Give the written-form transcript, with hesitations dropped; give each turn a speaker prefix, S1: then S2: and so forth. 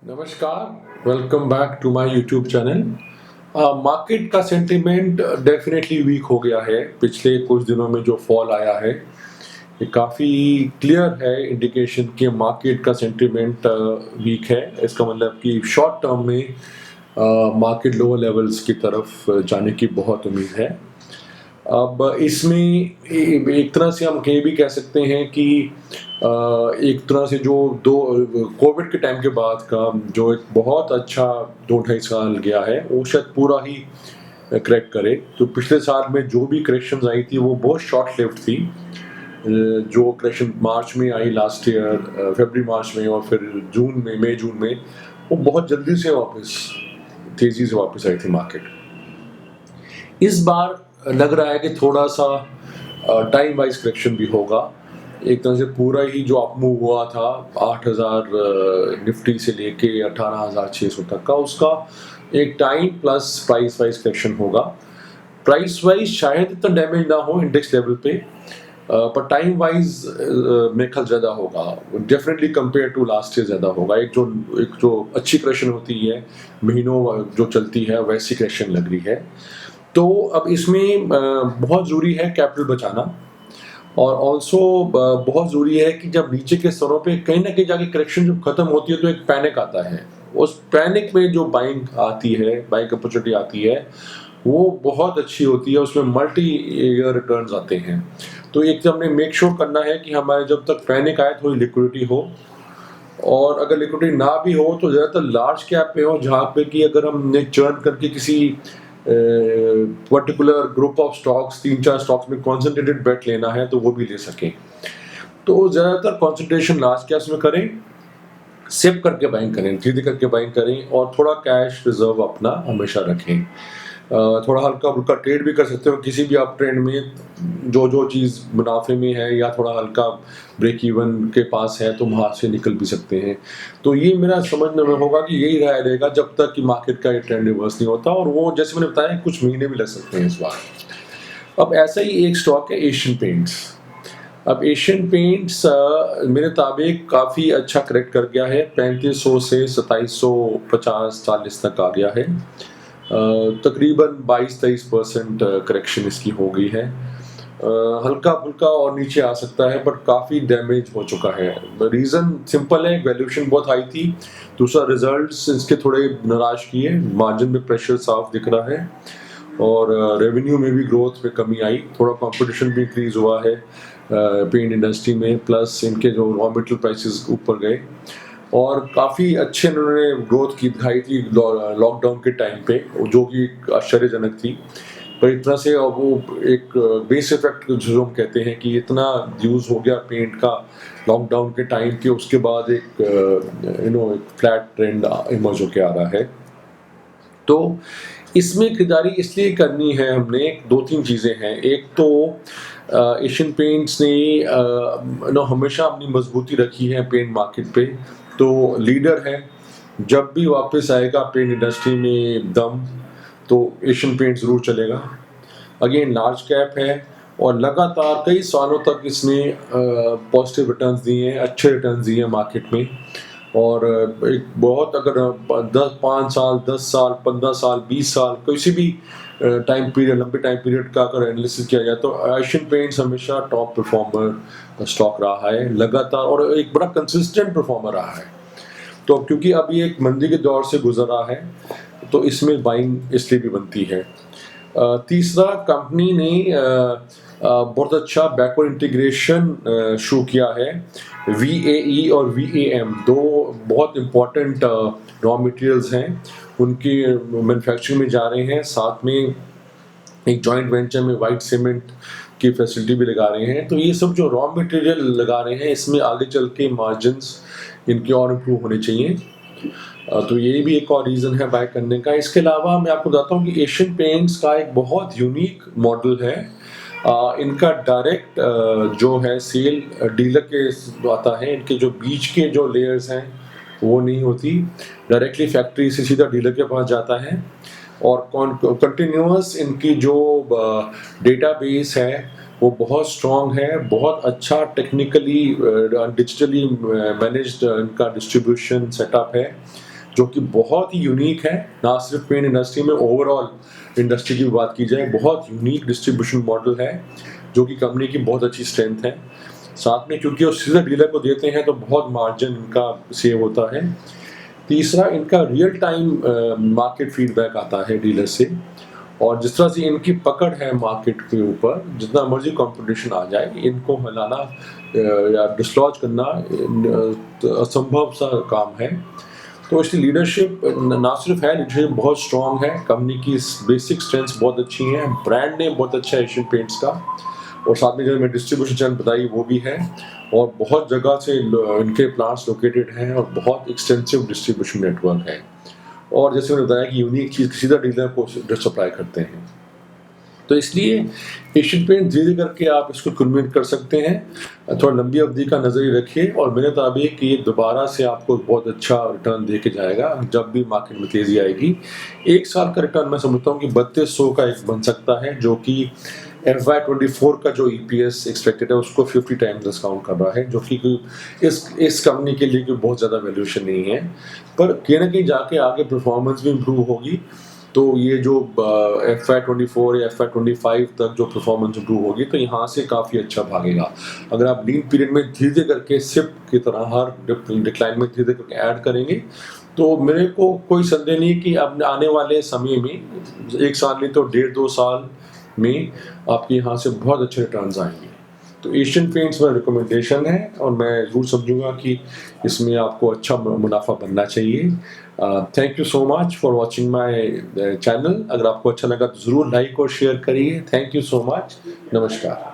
S1: नमस्कार, welcome back to my YouTube channel. Market का sentiment definitely weak हो गया है। पिछले कुछ दिनों में जो फॉल आया है ये काफ़ी क्लियर है इंडिकेशन कि मार्केट का सेंटिमेंट वीक है। इसका मतलब कि शॉर्ट टर्म में मार्केट लोअर लेवल्स की तरफ जाने की बहुत उम्मीद है। अब इसमें एक तरह से हम ये भी कह सकते हैं कि एक तरह से जो दो कोविड के टाइम के बाद का जो एक बहुत अच्छा 2 ढाई साल गया है वो शायद पूरा ही करेक्ट करे। तो पिछले साल में जो भी करेक्शंस आई थी वो बहुत शॉर्ट लिव्ड थी। जो करेक्शन मार्च में आई लास्ट ईयर, फरवरी मार्च में, और फिर जून में, मई जून में, वो बहुत जल्दी से वापस तेज़ी से वापस आई थी मार्केट। इस बार लग रहा है कि थोड़ा सा टाइम वाइज करेक्शन भी होगा। एक तरह से पूरा ही जो अप मूव हुआ था 8,000 निफ्टी से लेके 18,600 तक का, उसका एक time plus price wise correction होगा। प्राइस वाइज शायद इतना डैमेज ना हो इंडेक्स लेवल पे, पर टाइम वाइज मेरे ख्याल ज़्यादा होगा। Definitely compare to last year ज़्यादा होगा। एक जो अच्छी करेक्शन होती है महीनों जो चलती है, वैसी करेक्शन लग रही है। तो अब इसमें बहुत ज़रूरी है कैपिटल बचाना, और ऑल्सो बहुत ज़रूरी है कि जब नीचे के स्तरों पे कहीं ना कहीं जाके करेक्शन जब खत्म होती है तो एक पैनिक आता है। उस पैनिक में जो बाइंग आती है, बाइंग अपॉर्चुनिटी आती है, वो बहुत अच्छी होती है। उसमें मल्टी ईयर रिटर्न्स आते हैं। तो एक तो हमने मेक श्योर करना है कि हमारे जब तक पैनिक आए थोड़ी लिक्विडिटी हो, और अगर लिक्विडिटी ना भी हो तो ज़्यादातर लार्ज कैप पे हो, जहाँ पे कि अगर हमने चर्न करके किसी particular group of stocks, 3-4 stocks में कॉन्सेंट्रेटेड बेट लेना है तो वो भी ले सकें। तो ज़्यादातर कॉन्सेंट्रेशन लार्ज कैप्स में करें, सेव करके बाइंग करें, धीरे करके बाइंग करें, और थोड़ा कैश रिजर्व अपना हमेशा रखें। थोड़ा हल्का फुल्का ट्रेड भी कर सकते हो किसी भी अप ट्रेंड में। जो जो चीज़ मुनाफे में है या थोड़ा हल्का ब्रेक इवन के पास है तो वहाँ से निकल भी सकते हैं। तो ये मेरा समझने में होगा कि यही राय रहेगा जब तक कि मार्केट का ये ट्रेंड रिवर्स नहीं होता, और वो जैसे मैंने बताया कुछ महीने भी लग सकते हैं इस बार। अब ऐसा ही एक स्टॉक है एशियन पेंट्स। अब एशियन पेंट्स मेरे ताबिक काफ़ी अच्छा करेक्ट कर गया है। 3500 से 2750-40 तक आ गया है। तकरीबन 22-23% करेक्शन इसकी हो गई है। हल्का फुल्का और नीचे आ सकता है, बट काफ़ी डैमेज हो चुका है। रीज़न सिंपल है, वैल्यूएशन बहुत हाई थी। दूसरा, रिजल्ट्स इसके थोड़े निराश किए, मार्जिन में प्रेशर साफ दिख रहा है, और रेवेन्यू में भी ग्रोथ में कमी आई। थोड़ा कंपटीशन भी इंक्रीज हुआ है पेंट इंडस्ट्री में, प्लस इनके जो रॉ मटेरियल प्राइसेस ऊपर गए, और काफ़ी अच्छे इन्होंने ग्रोथ की दिखाई थी लॉकडाउन के टाइम पे, जो कि आश्चर्यजनक थी। पर इतना से अब वो एक बेस इफेक्ट जो हम कहते हैं कि इतना यूज़ हो गया पेंट का लॉकडाउन के टाइम के, उसके बाद एक एक फ्लैट ट्रेंड इमर्ज होके आ रहा है। तो इसमें खरीदारी इसलिए करनी है हमने, 2-3 चीज़ें हैं। एक तो एशियन पेंट्स ने हमेशा अपनी मजबूती रखी है पेंट मार्केट पे, तो लीडर है। जब भी वापस आएगा पेंट इंडस्ट्री में दम, तो एशियन पेंट ज़रूर चलेगा। अगेन लार्ज कैप है, और लगातार कई सालों तक इसने पॉजिटिव रिटर्न्स दिए हैं, अच्छे रिटर्न्स दिए हैं मार्केट में। और एक बहुत, अगर 5 साल, 10 साल, 15 साल, 20 साल, किसी भी टाइम पीरियड, लंबे टाइम पीरियड का अगर एनालिसिस किया जाए तो एशियन पेंट्स हमेशा टॉप परफॉर्मर स्टॉक रहा है लगातार, और एक बड़ा कंसिस्टेंट परफॉर्मर रहा है। तो क्योंकि अब ये एक मंदी के दौर से गुजर रहा है, तो इसमें बाइंग इसलिए भी बनती है। तीसरा, कंपनी ने बहुत अच्छा बैकवर्ड इंटीग्रेशन शुरू किया है। VAE और VAM दो बहुत इम्पोर्टेंट रॉ मटेरियल्स हैं, उनकी मैन्युफैक्चरिंग में जा रहे हैं। साथ में एक जॉइंट वेंचर में वाइट सीमेंट की फैसिलिटी भी लगा रहे हैं। तो ये सब जो रॉ मटेरियल लगा रहे हैं, इसमें आगे चल के मार्जिन्स इनके और इम्प्रूव होने चाहिए। तो ये भी एक और रीज़न है बाय करने का। इसके अलावा मैं आपको बताता हूँ कि एशियन पेंट्स का एक बहुत यूनिक मॉडल है। इनका डायरेक्ट जो है सेल डीलर के आता है। इनके जो बीच के जो लेयर्स हैं वो नहीं होती, डायरेक्टली फैक्ट्री से सीधा डीलर के पास जाता है। और कंटिन्यूअस इनकी जो डेटाबेस है वो बहुत स्ट्रॉन्ग है, बहुत अच्छा टेक्निकली डिजिटली मैनेज्ड इनका डिस्ट्रीब्यूशन सेटअप है। जो कि बहुत ही यूनिक है, ना सिर्फ पेंट इंडस्ट्री में, ओवरऑल इंडस्ट्री की बात की जाए बहुत यूनिक डिस्ट्रीब्यूशन मॉडल है, जो कि कंपनी की बहुत अच्छी स्ट्रेंथ है। साथ में क्योंकि वो सीधा डीलर को देते हैं तो बहुत मार्जिन इनका सेव होता है। तीसरा, इनका रियल टाइम मार्केट फीडबैक आता है डीलर से, और जिस तरह से इनकी पकड़ है मार्केट के ऊपर, जितना मर्जी कंपटीशन आ जाए इनको हिलाना या डिसलॉज करना असंभव सा काम है। तो इसकी लीडरशिप ना सिर्फ है, लीडरशिप बहुत स्ट्रांग है, कंपनी की बेसिक स्ट्रेंथ्स बहुत अच्छी हैं, ब्रांड नेम बहुत अच्छा है एशियन पेंट्स का, और साथ में जो मैं डिस्ट्रीब्यूशन चैनल बताई वो भी है, और बहुत जगह से इनके प्लांट्स लोकेटेड हैं और बहुत एक्सटेंसिव डिस्ट्रीब्यूशन नेटवर्क है, और जैसे मैंने बताया कि यूनिक चीज़ सीधा डीलर को सप्लाई करते हैं। तो इसलिए एशियन पेंट धीरे करके आप इसको कन्विंस कर सकते हैं, थोड़ा लंबी अवधि का नज़रिया रखिए, और मेरे मुताबिक कि ये दोबारा से आपको बहुत अच्छा रिटर्न दे के जाएगा जब भी मार्केट में तेज़ी आएगी। 1 साल का रिटर्न मैं समझता हूँ कि 3200 का एक बन सकता है, जो कि FY24 का जो EPS एक्सपेक्टेड है उसको 50 टाइम्स डिस्काउंट कर रहा है, जो कि इस कंपनी के लिए कोई बहुत ज़्यादा वैल्यूएशन नहीं है, पर कहीं ना कहीं जाके आगे परफॉर्मेंस भी इम्प्रूव होगी। तो ये जो FY24 या FY25 तक जो परफॉर्मेंस इम्प्रूव होगी तो यहाँ से काफ़ी अच्छा भागेगा। अगर आप लीन पीरियड में धीरे करके सिप की तरह हर डिक्लाइन में धीरे करके ऐड करेंगे, तो मेरे को कोई संदेह नहीं कि अब आने वाले समय में 1 साल नहीं तो 1.5-2 साल में आपके यहाँ से बहुत अच्छे रिटर्न्स आएंगे। तो एशियन पेंट्स मेरा रिकमेंडेशन है, और मैं ज़रूर समझूंगा कि इसमें आपको अच्छा मुनाफा बनना चाहिए। Thank you so much for watching my channel. अगर आपको अच्छा लगा तो ज़रूर लाइक और शेयर करिए। Thank you so much. नमस्कार।